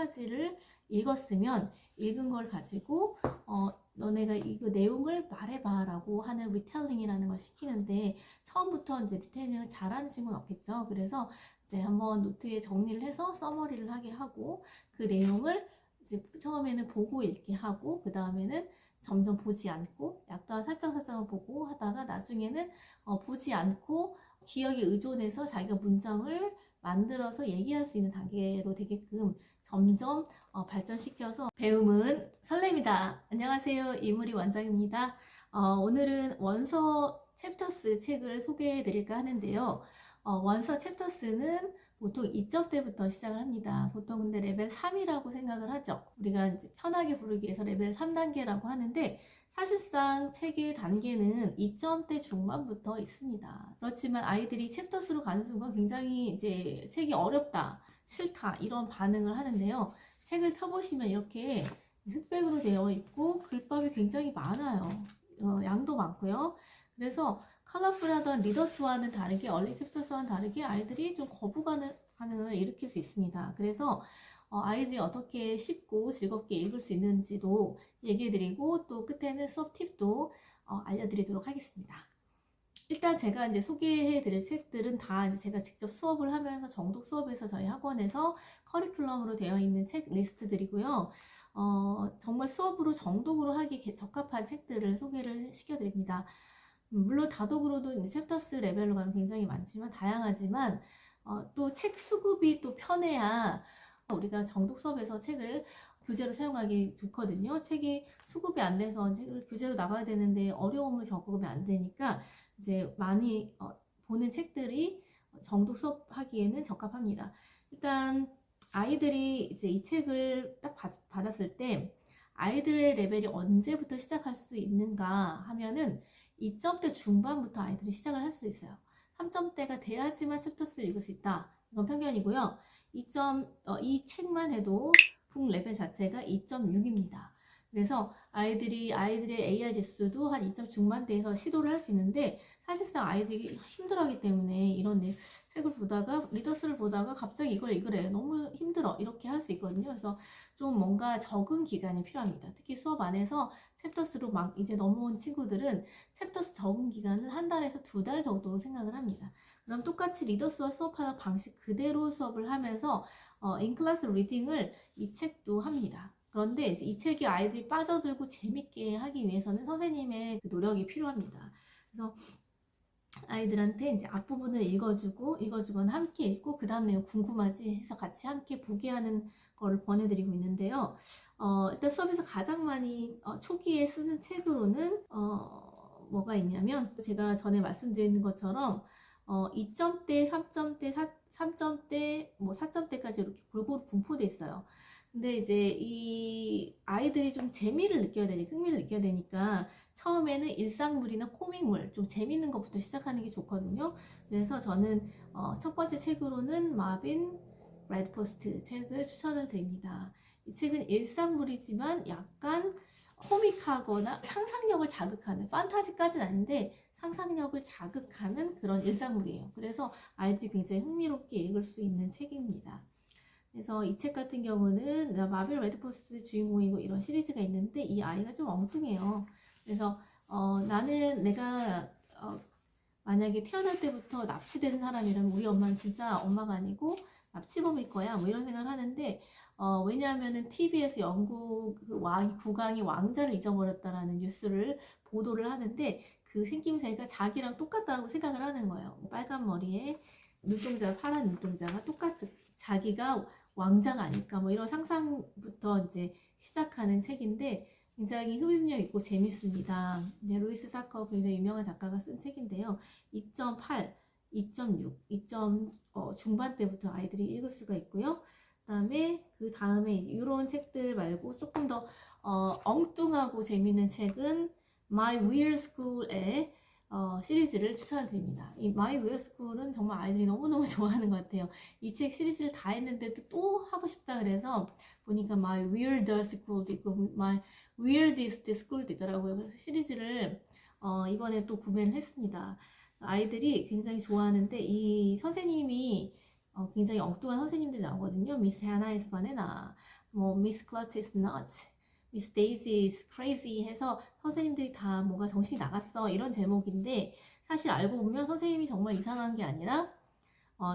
가지를 읽었으면 읽은 걸 가지고 너네가 이거 내용을 말해봐 라고 하는 리텔링이라는 걸 시키는데, 처음부터 이제 리텔링을 잘하는 친구는 없겠죠. 그래서 이제 한번 노트에 정리를 해서 서머리를 하게 하고, 그 내용을 이제 처음에는 보고 읽게 하고, 그 다음에는 점점 보지 않고 약간 살짝 보고 하다가 나중에는 보지 않고 기억에 의존해서 자기가 문장을 만들어서 얘기할 수 있는 단계로 되게끔 점점 발전시켜서 배움은 설렘이다. 안녕하세요, 이무리 원장입니다. 오늘은 원서 챕터스 책을 소개해 드릴까 하는데요. 원서 챕터스는 보통 2점대부터 시작을 합니다. 보통 근데 레벨 3이라고 생각을 하죠. 우리가 이제 편하게 부르기 위해서 레벨 3단계라고 하는데, 사실상 책의 단계는 2점대 중반부터 있습니다. 그렇지만 아이들이 챕터스로 가는 순간 굉장히 이제 책이 어렵다, 싫다 이런 반응을 하는데요. 책을 펴보시면 이렇게 흑백으로 되어 있고 글밥이 굉장히 많아요. 양도 많고요. 그래서 컬러풀하던 리더스와는 다르게, 얼리 챕터스와는 다르게 아이들이 좀 반응을 일으킬 수 있습니다. 그래서 아이들이 어떻게 쉽고 즐겁게 읽을 수 있는지도 얘기해드리고, 또 끝에는 수업 팁도 알려드리도록 하겠습니다. 일단 제가 이제 소개해드릴 책들은 다 이제 제가 직접 수업을 하면서 정독 수업에서 저희 학원에서 커리큘럼으로 되어 있는 책 리스트들이고요. 정말 수업으로 정독으로 하기 적합한 책들을 소개를 시켜드립니다. 물론 다독으로도 이제 챕터스 레벨로 가면 굉장히 많지만 다양하지만 또 책 수급이 또 편해야 우리가 정독 수업에서 책을 교재로 사용하기 좋거든요. 책이 수급이 안 돼서 책을 교재로 나가야 되는데 어려움을 겪으면 안 되니까 이제 많이 보는 책들이 정독 수업하기에는 적합합니다. 일단 아이들이 이제 이 책을 딱 받았을 때 아이들의 레벨이 언제부터 시작할 수 있는가 하면은 2점대 중반부터 아이들이 시작을 할 수 있어요. 3점대가 돼야지만 챕터스를 읽을 수 있다. 이건 편견이고요. 이 책만 해도 북 레벨 자체가 2.6입니다. 그래서 아이들의 AR 지수도 한 2점 중반대에서 시도를 할 수 있는데, 사실상 아이들이 힘들어하기 때문에 이런 책을 보다가, 리더스를 보다가 갑자기 이걸 읽으래, 너무 힘들어, 이렇게 할 수 있거든요. 그래서 좀 뭔가 적응 기간이 필요합니다. 특히 수업 안에서 챕터스로 막 이제 넘어온 친구들은 챕터스 적응 기간은 한 달에서 2달 정도로 생각을 합니다. 그럼 똑같이 리더스와 수업하는 방식 그대로 수업을 하면서 인클래스 리딩을 이 책도 합니다. 그런데 이제 이 책이 아이들이 빠져들고 재밌게 하기 위해서는 선생님의 노력이 필요합니다. 그래서 아이들한테 이제 앞부분을 읽어주거나 함께 읽고 그 다음 내용 궁금하지 해서 같이 함께 보게 하는 거를 권해드리고 있는데요. 일단 수업에서 가장 많이 초기에 쓰는 책으로는 뭐가 있냐면, 제가 전에 말씀드린 것처럼 2점대, 3점대, 3점대, 뭐 4점대까지 이렇게 골고루 분포돼 있어요. 근데 이제 이 아이들이 좀 재미를 느껴야 되니까, 흥미를 느껴야 되니까 처음에는 일상물이나 코믹물, 좀 재밌는 것부터 시작하는 게 좋거든요. 그래서 저는 첫 번째 책으로는 마빈 레드포스트 책을 추천을 드립니다. 이 책은 일상물이지만 약간 코믹하거나 상상력을 자극하는, 판타지까지는 아닌데 상상력을 자극하는 그런 일상물이에요. 그래서 아이들이 굉장히 흥미롭게 읽을 수 있는 책입니다. 그래서 이 책 같은 경우는 마빈 레드포스트 주인공이고 이런 시리즈가 있는데, 이 아이가 좀 엉뚱해요. 그래서 나는 내가 만약에 태어날 때부터 납치되는 사람이라면 우리 엄마는 진짜 엄마가 아니고 납치범일 거야, 뭐 이런 생각을 하는데, 왜냐하면은 TV에서 영국 국왕이 왕자를 잊어버렸다라는 뉴스를 보도를 하는데, 그 생김새가 자기랑 똑같다고 생각을 하는 거예요. 빨간 머리에 눈동자, 파란 눈동자가 자기가 왕자가 아닐까, 뭐 이런 상상부터 이제 시작하는 책인데 굉장히 흡입력 있고 재밌습니다. 루이스 사커 굉장히 유명한 작가가 쓴 책인데요. 2.8, 2.6, 2점 중반 때부터 아이들이 읽을 수가 있고요. 그 다음에 이런 책들 말고 조금 더 엉뚱하고 재밌는 책은 My Weird School의 시리즈를 추천드립니다. 이 My Weird School은 정말 아이들이 너무너무 좋아하는 것 같아요. 이 책 시리즈를 다 했는데도 또 하고 싶다 그래서 보니까 My Weirder School도 있고 My Weirdest School도 있더라고요. 그래서 시리즈를 이번에 또 구매를 했습니다. 아이들이 굉장히 좋아하는데, 이 선생님이 굉장히 엉뚱한 선생님들이 나오거든요. Miss Hannah is banana, 뭐 Miss Clutch is nuts, Miss Daisy is crazy 해서 선생님들이 다 뭔가 정신이 나갔어 이런 제목인데 사실 알고 보면 선생님이 정말 이상한 게 아니라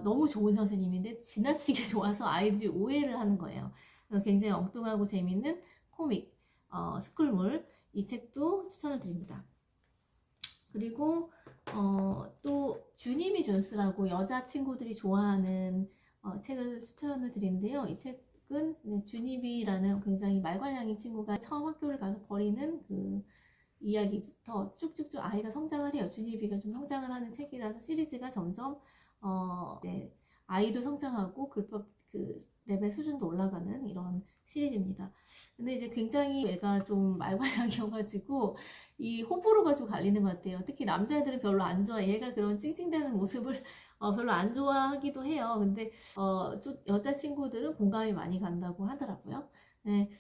너무 좋은 선생님인데 지나치게 좋아서 아이들이 오해를 하는 거예요. 그래서 굉장히 엉뚱하고 재밌는 코믹 스쿨물 이 책도 추천을 드립니다. 그리고 또 주니미 존스라고 여자 친구들이 좋아하는 책을 추천을 드리는데요. 이 책은 주니비라는 굉장히 말괄량이 친구가 처음 학교를 가서 벌이는 그 이야기부터 쭉쭉쭉 아이가 성장을 해요. 주니비가 좀 성장을 하는 책이라서 시리즈가 점점 네, 아이도 성장하고 글법 그 레벨 수준도 올라가는 이런 시리즈입니다. 근데 이제 굉장히 얘가 좀 말괄량이어가지고 이 호불호가 좀 갈리는 것 같아요. 특히 남자애들은 별로 안 좋아해. 얘가 그런 찡찡대는 모습을 별로 안 좋아하기도 해요. 근데 좀 여자친구들은 공감이 많이 간다고 하더라고요. 네,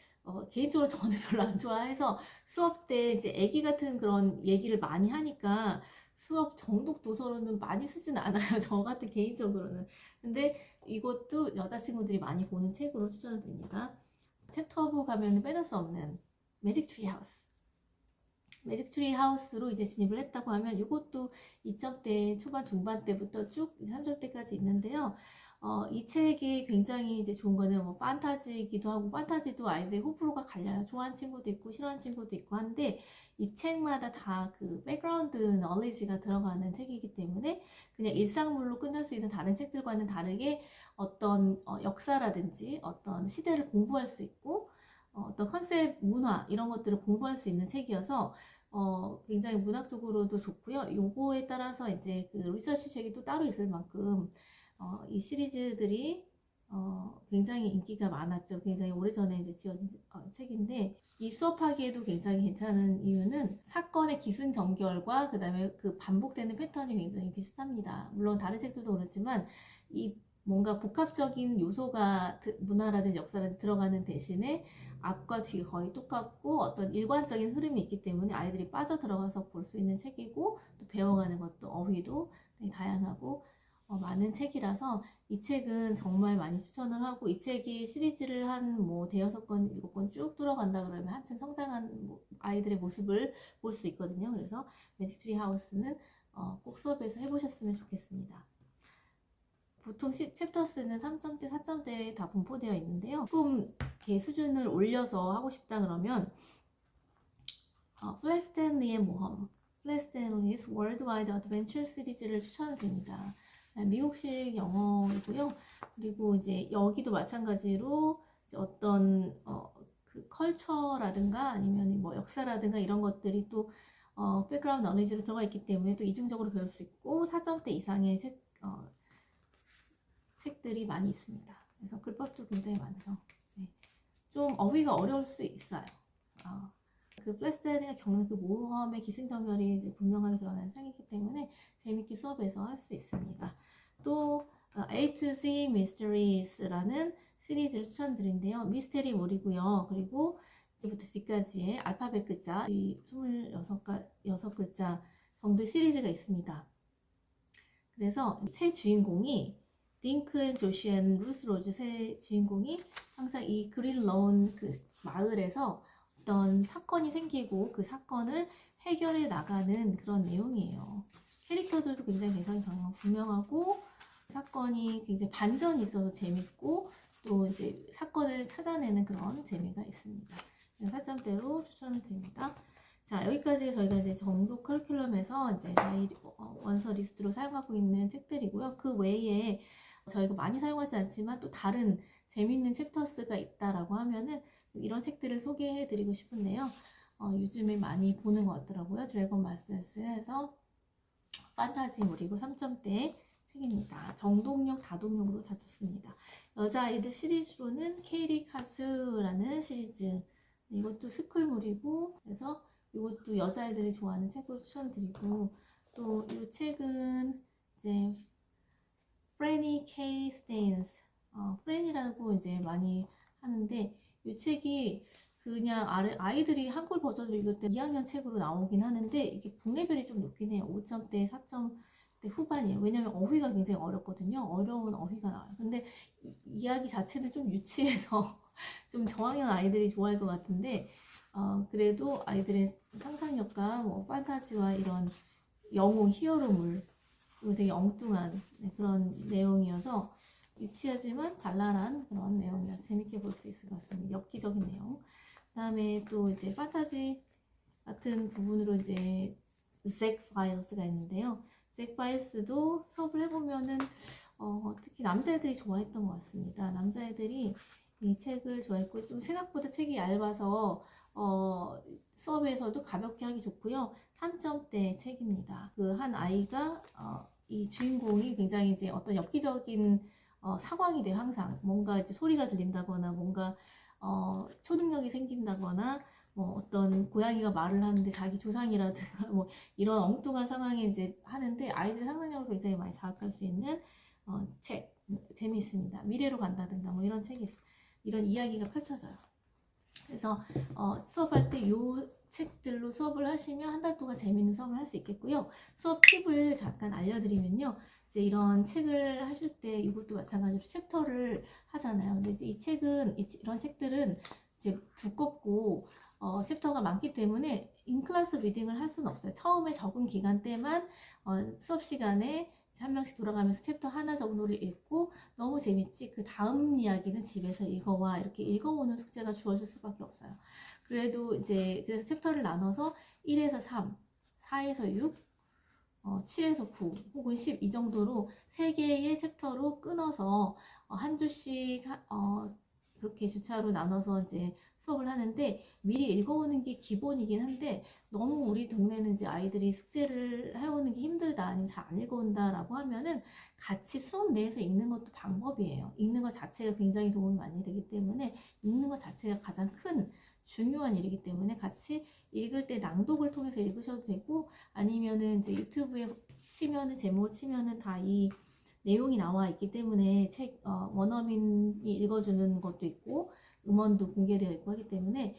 개인적으로 저는 별로 안 좋아해서 수업 때 이제 애기 같은 그런 얘기를 많이 하니까 수업 정독 도서로는 많이 쓰진 않아요. 저 같은 개인적으로는. 근데 이것도 여자친구들이 많이 보는 책으로 추천을 드립니다. 챕터 오브 가면 빼놓을 수 없는 매직 트리 하우스. 매직 트리 하우스로 이제 진입을 했다고 하면 이것도 2점대 초반 중반 때부터 쭉 3점대까지 있는데요. 이 책이 굉장히 이제 좋은 거는 뭐 판타지이기도 하고 판타지도 아이들 호불호가 갈려요. 좋아하는 친구도 있고 싫어하는 친구도 있고 한데 이 책마다 다 그 백그라운드 너리지가 들어가는 책이기 때문에 그냥 일상물로 끝날 수 있는 다른 책들과는 다르게 어떤 역사라든지 어떤 시대를 공부할 수 있고 어떤 컨셉 문화 이런 것들을 공부할 수 있는 책이어서 굉장히 문학적으로도 좋고요. 요거에 따라서 이제 그 리서치 책이 또 따로 있을 만큼 이 시리즈들이 굉장히 인기가 많았죠. 굉장히 오래전에 이제 지어진 책인데 이 수업하기에도 굉장히 괜찮은 이유는 사건의 기승전결과 그 다음에 그 반복되는 패턴이 굉장히 비슷합니다. 물론 다른 책들도 그렇지만 이 뭔가 복합적인 요소가 문화라든지 역사라든지 들어가는 대신에 앞과 뒤가 거의 똑같고 어떤 일관적인 흐름이 있기 때문에 아이들이 빠져들어가서 볼 수 있는 책이고 또 배워가는 것도 어휘도 되게 다양하고 많은 책이라서 이 책은 정말 많이 추천을 하고 이 책이 시리즈를 한 뭐 대여섯 권, 일곱 권 쭉 들어간다 그러면 한층 성장한 아이들의 모습을 볼 수 있거든요. 그래서 매직 트리 하우스는 꼭 수업에서 해보셨으면 좋겠습니다. 보통 챕터스는 3점대, 4점대에 다 분포되어 있는데요. 조금 이렇게 수준을 올려서 하고 싶다 그러면 플랫 스탠리의 모험, 플랫 스탠리's Worldwide Adventure 시리즈를 추천드립니다. 미국식 영어이고요. 그리고 이제 여기도 마찬가지로 이제 어떤 그 컬처라든가 아니면 뭐 역사라든가 이런 것들이 또 백그라운드 너리지로 들어가 있기 때문에 또 이중적으로 배울 수 있고 4점대 이상의 책들이 많이 있습니다. 그래서 글법도 굉장히 많죠. 네. 좀 어휘가 어려울 수 있어요. 그 플랫스테리가 겪는 그 모험의 기승전결이 이제 분명하게 드러나는 책이기 때문에 재밌게 수업에서 할 수 있습니다. 또 A to Z Mysteries라는 시리즈를 추천드린데요. 미스테리 몰이고요. 그리고 A부터 Z까지의 알파벳 글자, 26글자 정도의 시리즈가 있습니다. 그래서 세 주인공이 딩크 앤 조시 앤 루스 로즈 세 주인공이 항상 이 그린 러운 그 마을에서 어떤 사건이 생기고 그 사건을 해결해 나가는 그런 내용이에요. 캐릭터들도 굉장히 개성이 분명하고 사건이 굉장히 반전이 있어서 재밌고 또 이제 사건을 찾아내는 그런 재미가 있습니다. 4점대로 추천을 드립니다. 자, 여기까지 저희가 이제 정독 커리큘럼에서 이제 저희 원서 리스트로 사용하고 있는 책들이고요. 그 외에 저희가 많이 사용하지 않지만 또 다른 재밌는 챕터스가 있다라고 하면은 이런 책들을 소개해 드리고 싶은데요. 요즘에 많이 보는 것 같더라고요. 드래곤 마스터스에서 판타지물이고 3점대 책입니다. 정독용, 다독용으로 다 좋습니다. 여자아이들 시리즈로는 케이리 카수라는 시리즈. 이것도 스쿨물이고 그래서 이것도 여자아이들이 좋아하는 책으로 추천드리고 또 이 책은 이제 프레니 케이 스테인스 프렌이라고 이제 많이 하는데 이 책이 그냥 아이들이 한글 버전으로 읽을 때 2학년 책으로 나오긴 하는데 이게 분레별이 좀 높긴 해요. 5점대, 4점 대 후반이에요. 왜냐면 어휘가 굉장히 어렵거든요. 어려운 어휘가 나와요. 근데 이야기 자체는 좀 유치해서 좀 저학년 아이들이 좋아할 것 같은데 그래도 아이들의 상상력과 뭐 판타지와 이런 영웅 히어로물 그리고 되게 엉뚱한 그런 내용이어서 유치하지만 발랄한 그런 내용이라 재밌게 볼 수 있을 것 같습니다. 엽기적인 내용. 그다음에 또 이제 판타지 같은 부분으로 이제 잭 파일스가 있는데요. 잭 파일스도 수업을 해보면은 특히 남자애들이 좋아했던 것 같습니다. 남자애들이 이 책을 좋아했고 좀 생각보다 책이 얇아서 수업에서도 가볍게 하기 좋고요. 3점대 책입니다. 그 한 아이가 이 주인공이 굉장히 이제 어떤 엽기적인 상황이 돼요. 항상 뭔가 이제 소리가 들린다거나 뭔가 초능력이 생긴다거나 뭐 어떤 고양이가 말을 하는데 자기 조상이라든가 뭐 이런 엉뚱한 상황에 이제 하는데 아이들의 상상력을 굉장히 많이 자극할 수 있는 책 재미있습니다. 미래로 간다든가 뭐 이런 책이 이런 이야기가 펼쳐져요. 그래서 수업할 때 요 책들로 수업을 하시면 한 달 동안 재미있는 수업을 할 수 있겠고요. 수업 팁을 잠깐 알려드리면요. 이제 이런 책을 하실 때 이것도 마찬가지로 챕터를 하잖아요. 근데 이제 이 책은 이런 책들은 이제 두껍고 챕터가 많기 때문에 인클래스 리딩을 할 수는 없어요. 처음에 적응 기간 때만 수업 시간에 한 명씩 돌아가면서 챕터 하나 정도를 읽고 너무 재밌지 그 다음 이야기는 집에서 읽어와 이렇게 읽어오는 숙제가 주어질 수밖에 없어요. 그래도 이제 그래서 챕터를 나눠서 1에서 3, 4에서 6, 7에서 9 혹은 10 이 정도로 3개의 챕터로 끊어서 한 주씩 그렇게 주차로 나눠서 이제 수업을 하는데 미리 읽어오는 게 기본이긴 한데 너무 우리 동네는 이제 아이들이 숙제를 해오는 게 힘들다 아니면 잘 안 읽어온다라고 하면은 같이 수업 내에서 읽는 것도 방법이에요. 읽는 것 자체가 굉장히 도움이 많이 되기 때문에 읽는 것 자체가 가장 큰 중요한 일이기 때문에 같이 읽을 때 낭독을 통해서 읽으셔도 되고 아니면은 이제 유튜브에 치면은 제목을 치면은 다 이 내용이 나와 있기 때문에 책 원어민이 읽어주는 것도 있고 음원도 공개되어 있고 하기 때문에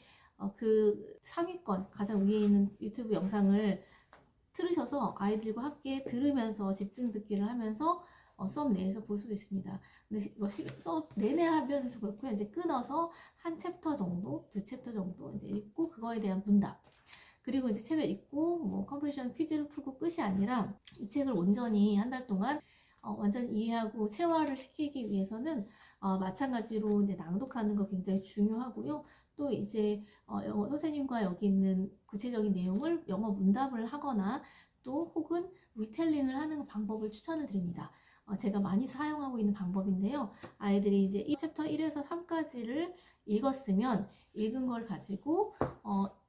그 상위권 가장 위에 있는 유튜브 영상을 틀으셔서 아이들과 함께 들으면서 집중 듣기를 하면서 수업 내에서 볼 수도 있습니다. 근데 수업 내내 하면 좀 그렇고요. 이제 끊어서 한 챕터 정도, 두 챕터 정도 이제 읽고 그거에 대한 문답. 그리고 이제 책을 읽고 뭐 컴프레션 퀴즈를 풀고 끝이 아니라 이 책을 온전히 한 달 동안 완전 이해하고 체화를 시키기 위해서는 마찬가지로 이제 낭독하는 거 굉장히 중요하고요. 또 이제 영어 선생님과 여기 있는 구체적인 내용을 영어 문답을 하거나 또 혹은 리텔링을 하는 방법을 추천을 드립니다. 제가 많이 사용하고 있는 방법인데요. 아이들이 이제 이 챕터 1에서 3까지를 읽었으면 읽은 걸 가지고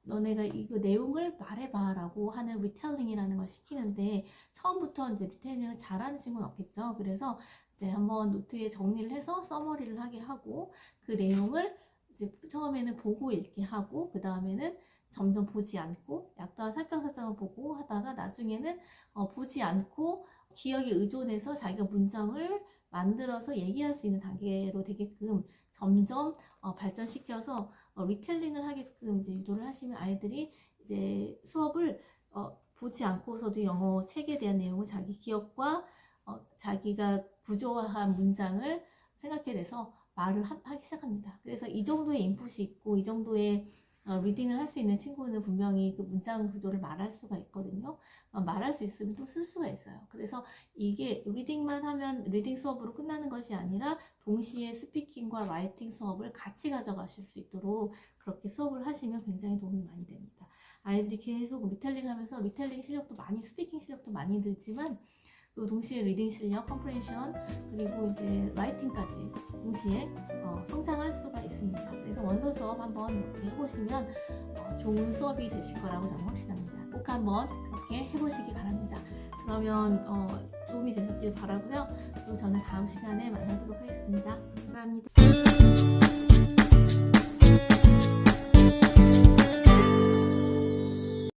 너네가 이거 내용을 말해봐 라고 하는 리텔링이라는 걸 시키는데 처음부터 이제 리텔링을 잘하는 친구는 없겠죠. 그래서 이제 한번 노트에 정리를 해서 서머리를 하게 하고 그 내용을 이제 처음에는 보고 읽게 하고 그 다음에는 점점 보지 않고 약간 살짝살짝 보고 하다가 나중에는 보지 않고 기억에 의존해서 자기가 문장을 만들어서 얘기할 수 있는 단계로 되게끔 점점 발전시켜서 리텔링을 하게끔 이제 유도를 하시면 아이들이 이제 수업을 보지 않고서도 영어 책에 대한 내용을 자기 기억과 자기가 구조화한 문장을 생각해내서 말을 하기 시작합니다. 그래서 이 정도의 인풋이 있고 이 정도의 리딩을 할 수 있는 친구는 분명히 그 문장 구조를 말할 수가 있거든요. 말할 수 있으면 또 쓸 수가 있어요. 그래서 이게 리딩만 하면 리딩 수업으로 끝나는 것이 아니라 동시에 스피킹과 라이팅 수업을 같이 가져가실 수 있도록 그렇게 수업을 하시면 굉장히 도움이 많이 됩니다. 아이들이 계속 리텔링 하면서 리텔링 실력도 많이 스피킹 실력도 많이 늘지만 또 동시에 리딩 실력, 컴프레션 그리고 이제 라이팅까지 동시에 성장할 수가 있습니다. 그래서 원서 수업 한번 이렇게 해보시면 좋은 수업이 되실 거라고 저는 확신합니다. 꼭 한번 그렇게 해보시기 바랍니다. 그러면 도움이 되셨길 바라고요. 또 저는 다음 시간에 만나도록 하겠습니다. 감사합니다.